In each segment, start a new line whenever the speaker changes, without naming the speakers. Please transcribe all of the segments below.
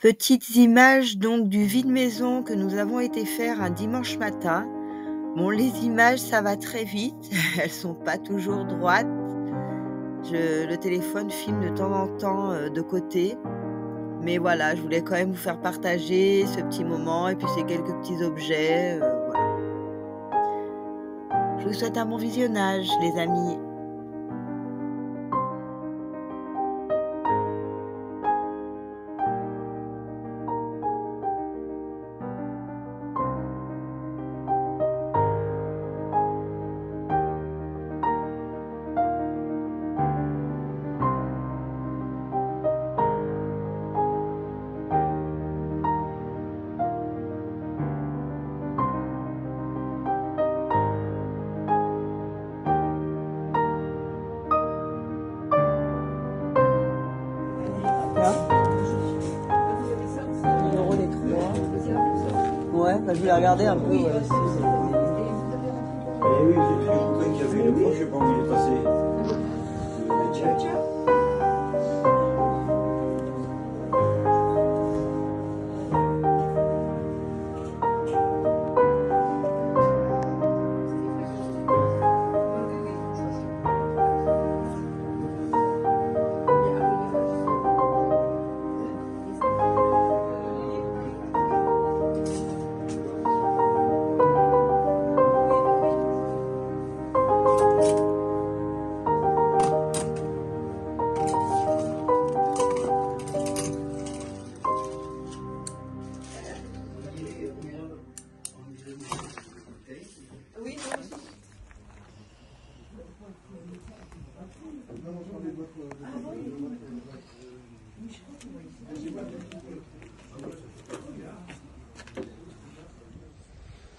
Petites images donc du vide-maison que nous avons été faire un dimanche matin. Bon, les images, ça va très vite, elles sont pas toujours droites. Le téléphone filme de temps en temps, de côté. Mais voilà, je voulais quand même vous faire partager ce petit moment et puis ces quelques petits objets, voilà. Je vous souhaite un bon visionnage, les amis. Là, 1 € les 3. Ouais, bah, je voulais regarder un peu. Ouais,
Eh oui, j'ai vu un copain qui a vu une fois, je sais pas où il est passé. Tiens.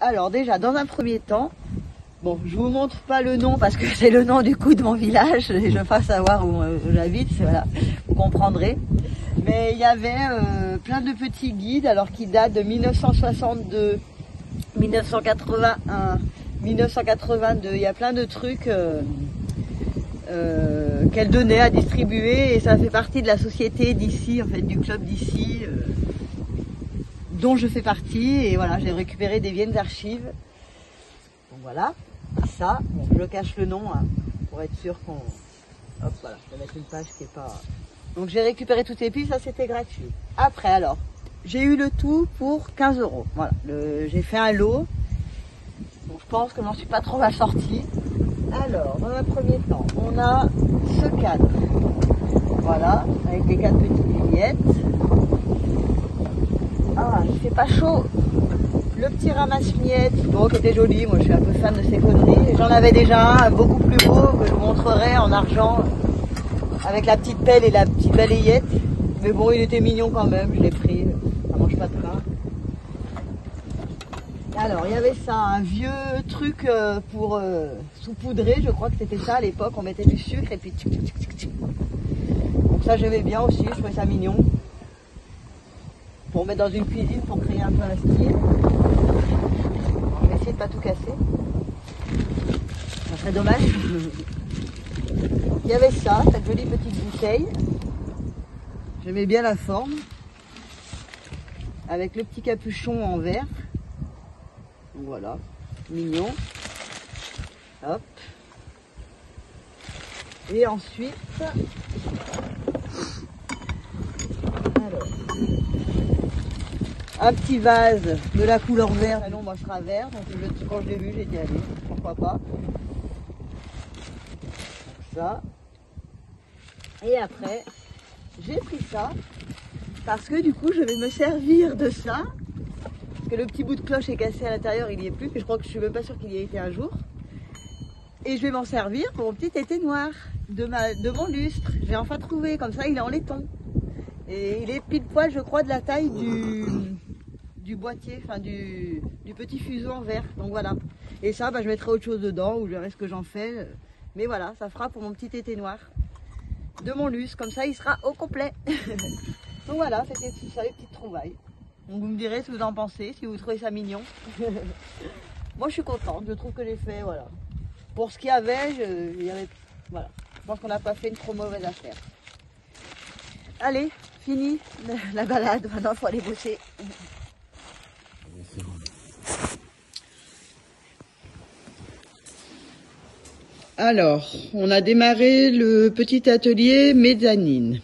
Alors déjà, dans un premier temps, bon, je vous montre pas le nom parce que c'est le nom du coup de mon village et je veux pas savoir où j'habite, voilà, vous comprendrez. Mais il y avait plein de petits guides, alors qui datent de 1962, 1981, 1982. Il y a plein de trucs qu'elle donnait à distribuer et ça fait partie de la société d'ici, en fait, du club d'ici. Dont je fais partie, et voilà, j'ai récupéré des vieilles archives. Donc voilà, ça, bon, je cache le nom, hein, pour être sûr qu'on... Hop, voilà, je vais mettre une page qui est pas... Donc j'ai récupéré toutes les piles, ça c'était gratuit. Après alors, j'ai eu le tout pour 15 €. Voilà, j'ai fait un lot, donc je pense que je n'en suis pas trop mal sortie. Alors, dans un premier temps, on a ce cadre, voilà, avec les 4 petites vignettes. Ah, il fait pas chaud. Le petit ramasse-miettes, bon, qui était joli, moi je suis un peu fan de ces conneries. J'en avais déjà un beaucoup plus beau que je vous montrerai en argent, avec la petite pelle et la petite balayette. Mais bon, il était mignon quand même, je l'ai pris, ça mange pas de pain. Alors, il y avait ça, un vieux truc pour saupoudrer, je crois que c'était ça à l'époque, on mettait du sucre et puis tchic, tchic, tchic, tchic. Donc ça j'aimais bien aussi, je trouvais ça mignon. Pour mettre dans une cuisine pour créer un peu un style. Je vais essayer de pas tout casser. Ça serait dommage. Il y avait ça, cette jolie petite bouteille. J'aimais bien la forme. Avec le petit capuchon en verre. Donc voilà, mignon. Hop. Et ensuite... Alors... un petit vase de la couleur vert, non moi je serai vert, donc quand je l'ai vu j'ai dit allez, pourquoi pas. Donc ça. Et après, j'ai pris ça, parce que du coup je vais me servir de ça, parce que le petit bout de cloche est cassé à l'intérieur, il n'y est plus, mais je crois que je suis même pas sûre qu'il y ait été un jour. Et je vais m'en servir pour mon petit été noir de mon lustre. J'ai enfin trouvé, comme ça il est en laiton. Et il est pile poil je crois de la taille du boîtier, enfin du petit fuseau en verre, donc voilà. Et ça, bah, je mettrai autre chose dedans, ou je verrai ce que j'en fais. Mais voilà, ça fera pour mon petit été noir de mon lustre, comme ça il sera au complet. Donc voilà, c'était tout ça, les petites trouvailles. Donc vous me direz ce que vous en pensez, si vous trouvez ça mignon. Moi je suis contente, je trouve que j'ai fait, voilà. Pour ce qu'il y avait, voilà. Je pense qu'on n'a pas fait une trop mauvaise affaire. Allez, fini la balade, maintenant il faut aller bosser. Alors, on a démarré le petit atelier mezzanine.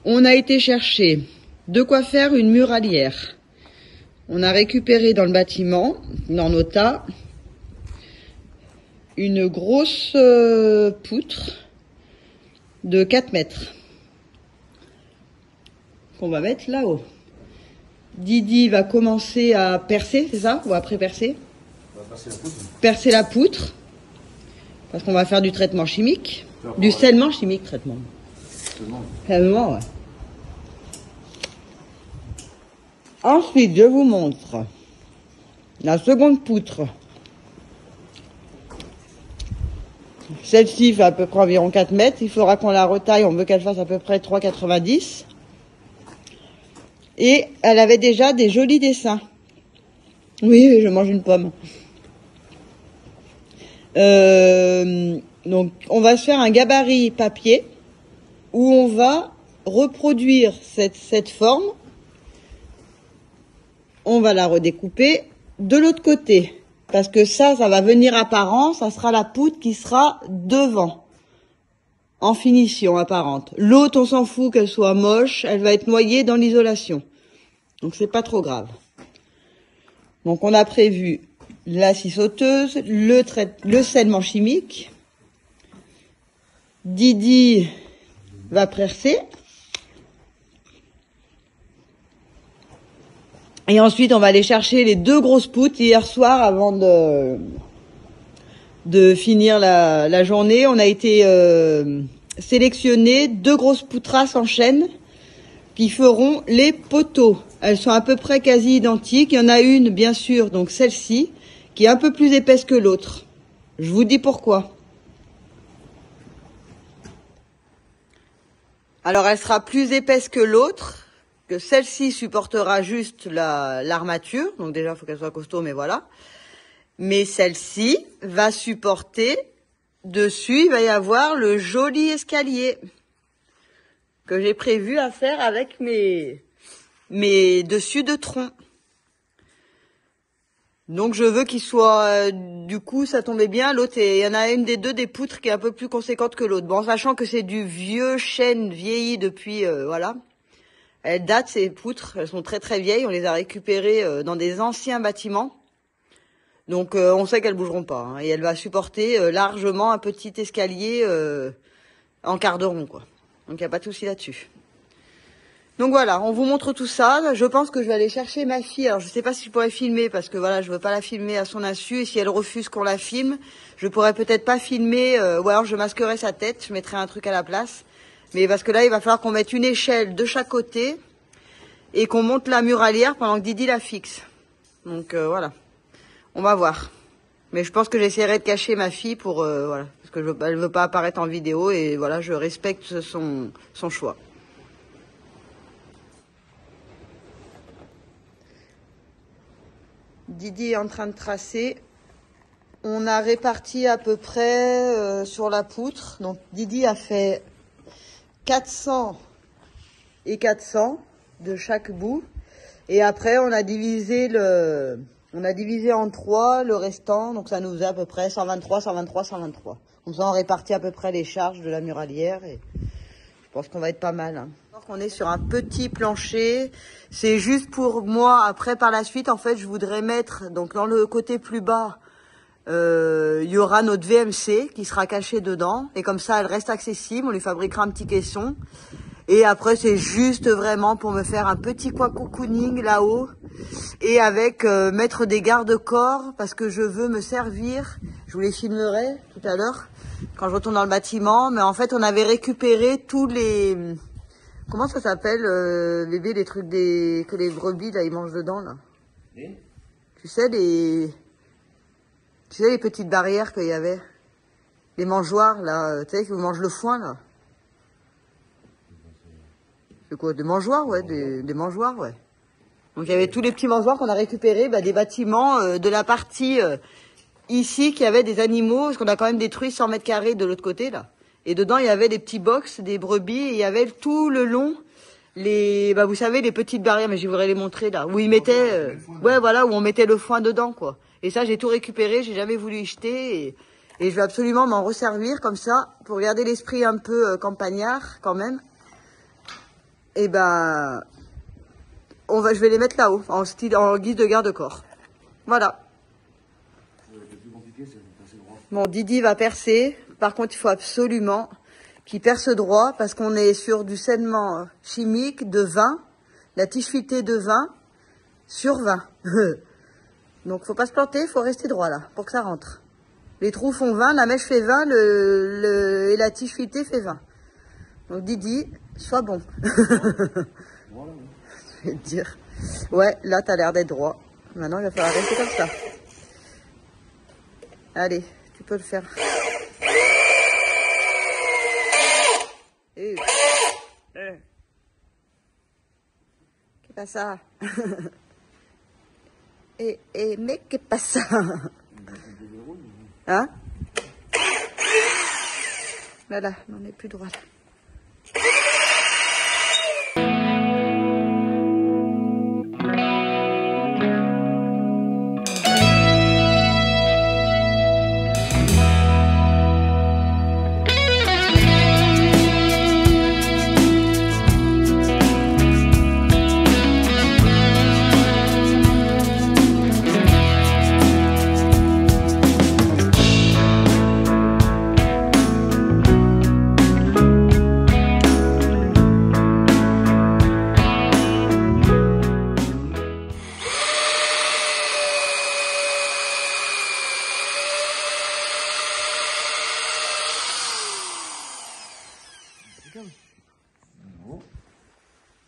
On a été chercher de quoi faire une muralière. On a récupéré dans le bâtiment, dans nos tas, une grosse poutre de 4 mètres qu'on va mettre là-haut. Didi va commencer à percer, c'est ça? Ou après percer?
On va passer la poutre.
Percer la poutre. Parce qu'on va faire du traitement chimique. Du scellement chimique, traitement. Scellement, ouais. Ensuite, je vous montre la seconde poutre. Celle-ci fait à peu près environ 4 mètres. Il faudra qu'on la retaille. On veut qu'elle fasse à peu près 3,90. Et elle avait déjà des jolis dessins. Oui, je mange une pomme. Donc, on va se faire un gabarit papier où on va reproduire cette forme. On va la redécouper de l'autre côté. Parce que ça va venir apparent. Ça sera la poutre qui sera devant. En finition apparente. L'autre, on s'en fout qu'elle soit moche. Elle va être noyée dans l'isolation. Donc, c'est pas trop grave. Donc, on a prévu la scie sauteuse, le scellement chimique. Didi va percer. Et ensuite, on va aller chercher les 2 grosses poutres hier soir avant de finir la journée. On a été sélectionner 2 grosses poutrasses en chaîne qui feront les poteaux. Elles sont à peu près quasi identiques. Il y en a une, bien sûr, donc celle-ci, qui est un peu plus épaisse que l'autre. Je vous dis pourquoi. Alors, elle sera plus épaisse que l'autre, que celle-ci supportera juste l'armature. Donc déjà, il faut qu'elle soit costaud, mais voilà. Mais celle-ci va supporter, dessus, il va y avoir le joli escalier que j'ai prévu à faire avec mes dessus de tronc. Donc je veux qu'il soit, du coup ça tombait bien, l'autre, il y en a une des deux des poutres qui est un peu plus conséquente que l'autre. Bon, sachant que c'est du vieux chêne vieilli depuis, voilà. Elles datent ces poutres, elles sont très très vieilles, on les a récupérées dans des anciens bâtiments. Donc on sait qu'elles bougeront pas, hein, et elle va supporter largement un petit escalier en quart de rond, quoi. Donc il n'y a pas de souci là-dessus. Donc voilà, on vous montre tout ça. Je pense que je vais aller chercher ma fille. Alors je sais pas si je pourrais filmer parce que voilà, je veux pas la filmer à son insu. Et si elle refuse qu'on la filme, je pourrais peut-être pas filmer. Ou alors je masquerai sa tête, je mettrai un truc à la place. Mais parce que là, il va falloir qu'on mette une échelle de chaque côté et qu'on monte la muralière pendant que Didi la fixe. Donc voilà, on va voir. Mais je pense que j'essaierai de cacher ma fille pour voilà, parce que elle veut pas apparaître en vidéo et voilà, je respecte son choix. Didi est en train de tracer. On a réparti à peu près sur la poutre. Donc Didi a fait 400 et 400 de chaque bout. Et après on a divisé en 3 le restant. Donc ça nous faisait à peu près 123, 123, 123. Comme ça on répartit à peu près les charges de la muralière. Et je pense qu'on va être pas mal, hein. On est sur un petit plancher, c'est juste pour moi. Après par la suite en fait je voudrais mettre, donc dans le côté plus bas il y aura notre VMC qui sera caché dedans et comme ça elle reste accessible, on lui fabriquera un petit caisson et après c'est juste vraiment pour me faire un petit cocooning là-haut et avec mettre des garde-corps parce que je veux me servir, je vous les filmerai tout à l'heure quand je retourne dans le bâtiment, mais en fait on avait récupéré tous les... Comment ça s'appelle, bébé, les trucs que les brebis, là, ils mangent dedans, là? Tu sais, les petites barrières qu'il y avait? Les mangeoires, là, tu sais, qui vous mangent le foin, là? C'est quoi, des mangeoires? Ouais, des mangeoires, ouais. Donc, il y avait tous les petits mangeoires qu'on a récupérés, des bâtiments de la partie ici qui avait des animaux, parce qu'on a quand même détruit 100 mètres carrés de l'autre côté, là. Et dedans, il y avait des petits box, des brebis, et il y avait tout le long bah, vous savez, les petites barrières, mais je voudrais les montrer là, où ils mettaient, ouais, voilà, où on mettait le foin dedans, quoi. Et ça, j'ai tout récupéré, j'ai jamais voulu y jeter, et je vais absolument m'en resservir comme ça, pour garder l'esprit un peu campagnard, quand même. Et ben, je vais les mettre là-haut, en guise de garde-corps. Voilà. Bon, Didi va percer. Par contre, il faut absolument qu'il perce droit parce qu'on est sur du sainement chimique de 20, la tige filetée de 20 sur 20. Donc, faut pas se planter, il faut rester droit là pour que ça rentre. Les trous font 20, la mèche fait 20, et la tige filetée fait 20. Donc, Didi, sois bon. Je vais te dire. Ouais, là, t'as l'air d'être droit. Maintenant, il va falloir rester comme ça. Allez, tu peux le faire. Qu'est-ce que ça? Mais qu'est-ce que ça? Hein? Voilà, on n'est plus droit là.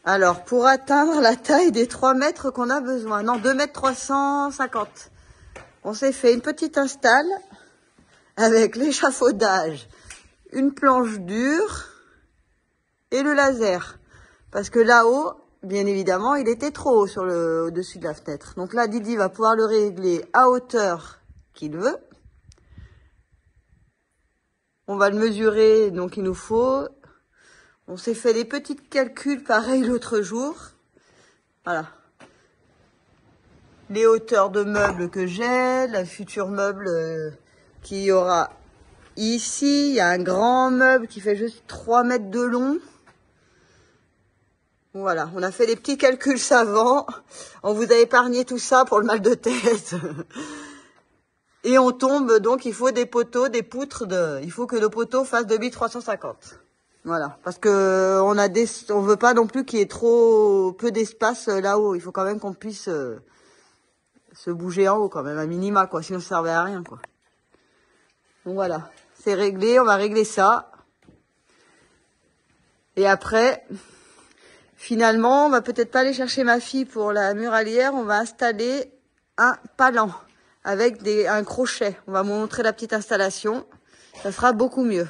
Alors, pour atteindre la taille des 3 mètres qu'on a besoin, non, 2 mètres 350, on s'est fait une petite installe avec l'échafaudage, une planche dure et le laser. Parce que là-haut, bien évidemment, il était trop haut sur au-dessus de la fenêtre. Donc là, Didi va pouvoir le régler à hauteur qu'il veut. On va le mesurer, donc il nous faut... On s'est fait des petits calculs pareils l'autre jour. Voilà. Les hauteurs de meubles que j'ai, la future meuble qu'il y aura ici. Il y a un grand meuble qui fait juste 3 mètres de long. Voilà, on a fait des petits calculs savants. On vous a épargné tout ça pour le mal de tête. Et on tombe, donc il faut des poteaux, des poutres. Il faut que nos poteaux fassent 2350. Voilà, parce que on veut pas non plus qu'il y ait trop peu d'espace là-haut. Il faut quand même qu'on puisse se bouger en haut quand même, à minima, quoi. Sinon ça servait à rien, quoi. Donc voilà, c'est réglé. On va régler ça. Et après, finalement, on va peut-être pas aller chercher ma fille pour la muralière. On va installer un palan avec un crochet. On va vous montrer la petite installation. Ça sera beaucoup mieux.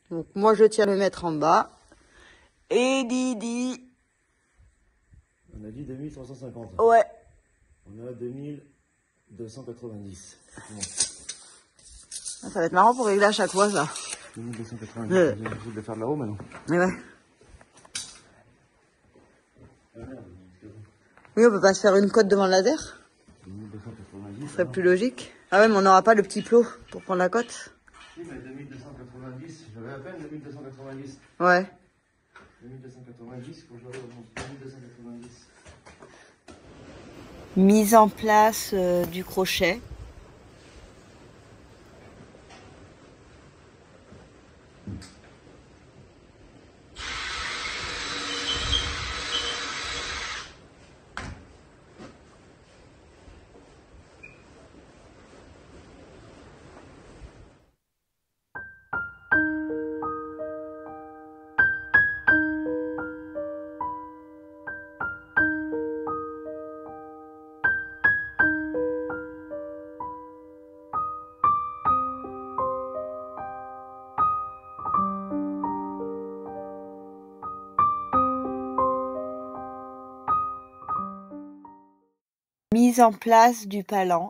Donc moi je tiens le mettre en bas. Et Didi.
On a dit 2350.
Ouais.
On a 2290. Bon.
Ça va être marrant pour régler à chaque fois ça.
2290. J'ai l'habitude de faire de là-haut maintenant.
Mais ouais. Oui, on peut pas se faire une cote devant le laser.
2290.
Ce serait plus logique. Ah ouais, mais on n'aura pas le petit plot pour prendre la cote.
Si, mais 2290, j'avais à peine 2290.
Ouais.
2290, faut que j'arrive à 2290.
Mise en place du crochet. Mise en place du palan.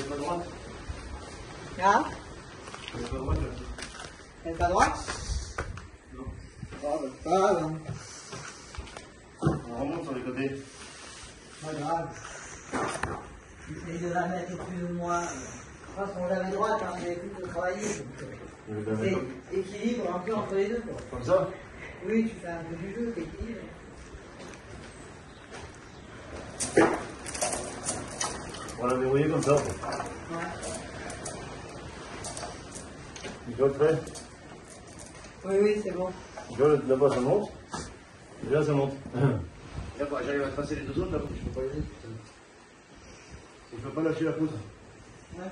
pas droite.
Là,
Elle est pas droite, là.
elle est pas droite.
Non.
Ah, bah, pas grave.
On remonte sur les côtés.
Pas grave. J'essaye de la mettre plus ou moins. De toute façon, j'avais droite, hein, j'avais plus que travailler. C'est équilibre un peu entre les deux, quoi.
Comme ça?
Oui, tu fais un peu du jeu, t'équilibres.
On va la verrouiller comme ça.
Ouais.
Nicole, prêt?
Oui, oui, c'est bon.
Nicole, là-bas ça monte. Et là ça monte. Là, j'arrive à tracer les deux autres là, parce que je peux pas y aller. Je peux pas lâcher la poutre.
Ouais.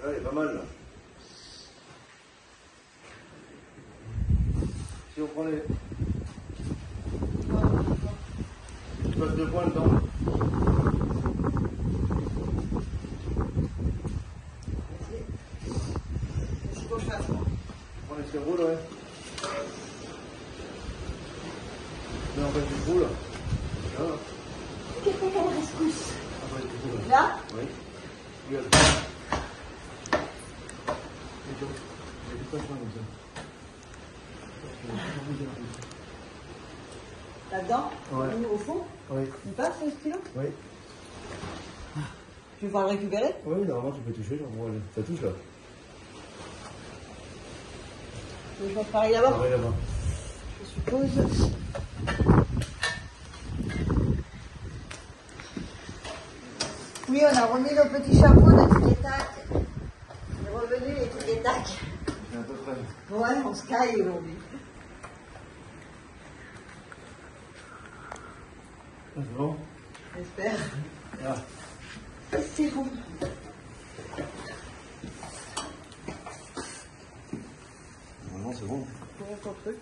Là, elle est pas mal là. Si on prend les. Je passe 2 points dedans.
C'est pour que je fasse quoi?
Je prends les roules, ouais. Mais en fait, tu roules. Là.
Qu'est-ce que la rescousse?
Après, tu roules.
Là?
Oui. Regarde. Et tu passes pas comme ça.
Là-dedans?
Ouais.
Au fond?
Oui.
Il passe ce stylo?
Oui.
Tu veux pas le récupérer?
Oui, normalement tu peux toucher, genre, moi, ça touche là.
Tu veux que je fasse pareil d'abord?
Oui, là-bas.
Je suppose. Oui, on a remis nos petits chapeaux de tic et tac. On est revenu les tic et tac.
C'est à peu près.
Ouais, on se caille aujourd'hui.
C'est bon?
J'espère.
Ah.
C'est bon.
Normalement c'est bon.
Comment ton truc?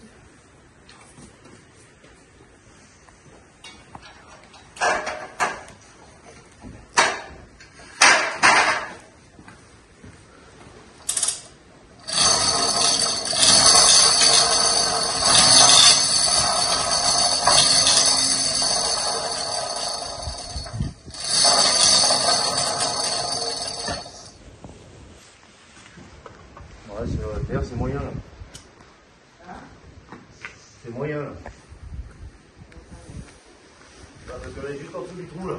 Ouais, d'ailleurs c'est moyen là. C'est moyen là. Parce que là, juste en dessous du trou là.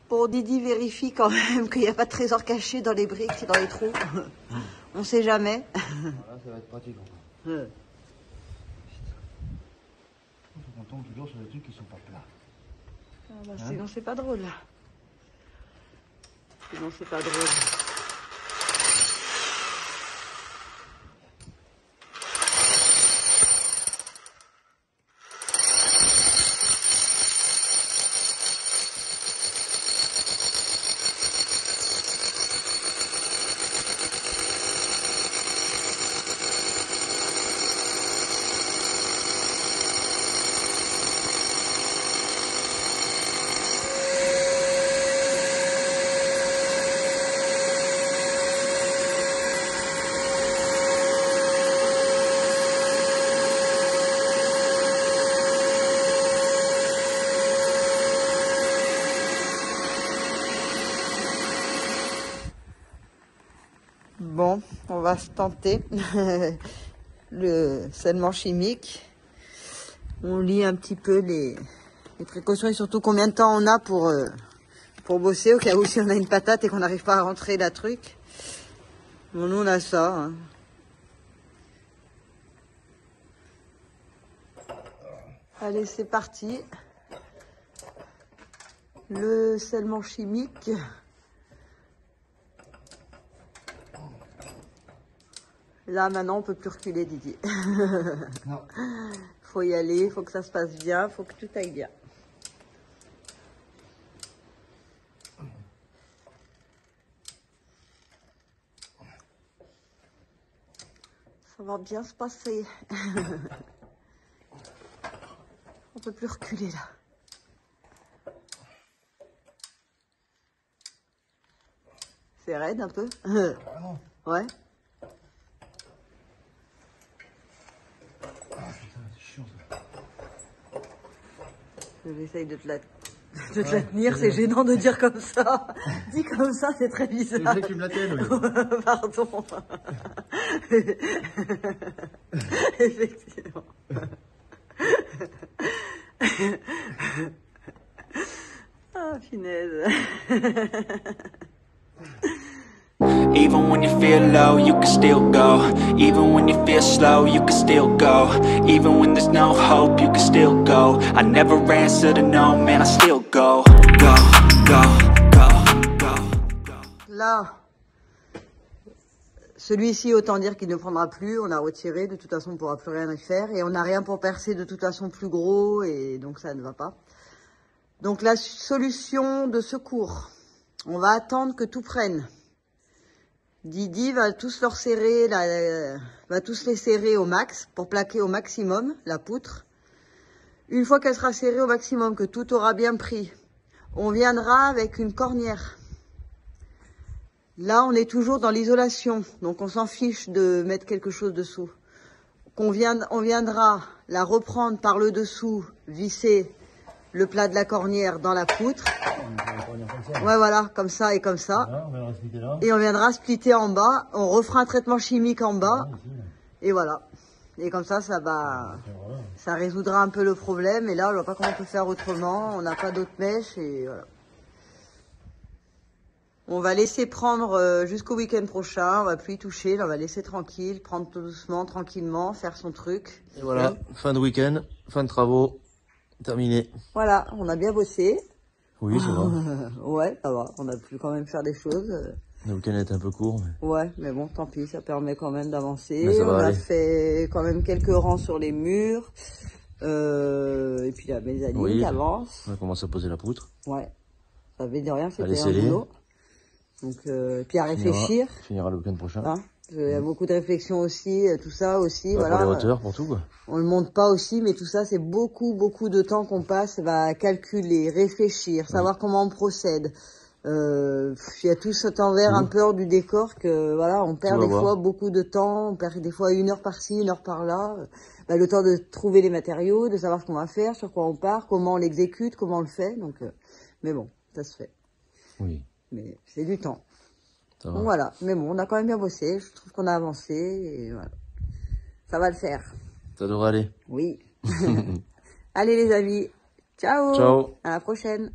Bon, Didi vérifie quand même qu'il n'y a pas de trésor caché dans les briques, dans les trous. On sait jamais.
Voilà, ça va être pratique encore.
Ouais.
Il faut qu'on tombe toujours sur des trucs qui sont pas plats.
Ah bah, sinon c'est pas drôle. Sinon c'est pas drôle. Bon, on va se tenter le scellement chimique. On lit un petit peu les précautions et surtout combien de temps on a pour bosser au cas où si on a une patate et qu'on n'arrive pas à rentrer la truc. Bon, nous on a ça. Hein. Allez, c'est parti. Le scellement chimique. Là, maintenant, on peut plus reculer, Didier.
Non.
Faut y aller, faut que ça se passe bien, faut que tout aille bien. Ça va bien se passer. On peut plus reculer, là. C'est raide, un peu. Ouais. J'essaye de te la tenir, c'est gênant de dire comme ça. Dis comme ça, c'est très bizarre.
Je voulais que tu me la tiennes, oui.
Pardon. Effectivement. Ah, finesse.
Even when you feel low, you can still go. Even when you feel slow, you can still go. Even when there's no hope, you can still go. I never answer to no, man, I still go. Go, go, go, go, go.
Là, celui-ci, autant dire qu'il ne prendra plus. On a retiré, de toute façon, on ne pourra plus rien y faire. Et on n'a rien pour percer, de toute façon, plus gros. Et donc, ça ne va pas. Donc, la solution de secours. On va attendre que tout prenne. Didi va tous leur serrer, va tous les serrer au max pour plaquer au maximum la poutre. Une fois qu'elle sera serrée au maximum, que tout aura bien pris, on viendra avec une cornière. Là, on est toujours dans l'isolation, donc on s'en fiche de mettre quelque chose dessous. On viendra la reprendre par le dessous, visser le plat de la cornière dans la poutre. Ouais, voilà, comme ça et comme ça.
Là, on viendra splitter là.
Et on viendra splitter en bas. On refera un traitement chimique en bas. Et voilà. Et comme ça, ça résoudra un peu le problème. Et là, on ne voit pas comment on peut faire autrement. On n'a pas d'autres mèches et voilà. On va laisser prendre jusqu'au week-end prochain. On va plus y toucher. Là, on va laisser tranquille, prendre tout doucement, tranquillement, faire son truc.
Et voilà, fin de week-end, fin de travaux, terminé.
Voilà, on a bien bossé.
Oui, ça va.
Ouais, ça va. On a pu quand même faire des choses.
Le week-end était un peu court. Mais...
Ouais, mais bon, tant pis, ça permet quand même d'avancer.
On
a
aller.
fait quand même quelques rangs sur les murs. Et puis la mezzanine qui avance.
On a commencé à poser la poutre.
Ouais, ça veut dire rien, c'était un
sceller.
boulot. Donc, puis à réfléchir.
Finira le week-end prochain.
Hein, il y a beaucoup de réflexions aussi, tout ça aussi.
Bah,
voilà.
pour les hauteurs, pour tout quoi.
On le montre pas aussi, mais tout ça, c'est beaucoup de temps qu'on passe à calculer, réfléchir, savoir comment on procède. Il y a tout cet envers un peu du décor que voilà, on perd des fois beaucoup de temps, on perd des fois 1 heure par-ci, 1 heure par-là. Le temps de trouver les matériaux, de savoir ce qu'on va faire, sur quoi on part, comment on l'exécute, comment on le fait. Donc, mais bon, ça se fait.
Oui.
Mais c'est du temps.
Ça va.
Donc voilà, mais bon, on a quand même bien bossé. Je trouve qu'on a avancé et voilà, ça va le faire.
Ça devrait aller.
Oui. Allez les amis, ciao.
Ciao.
À la prochaine.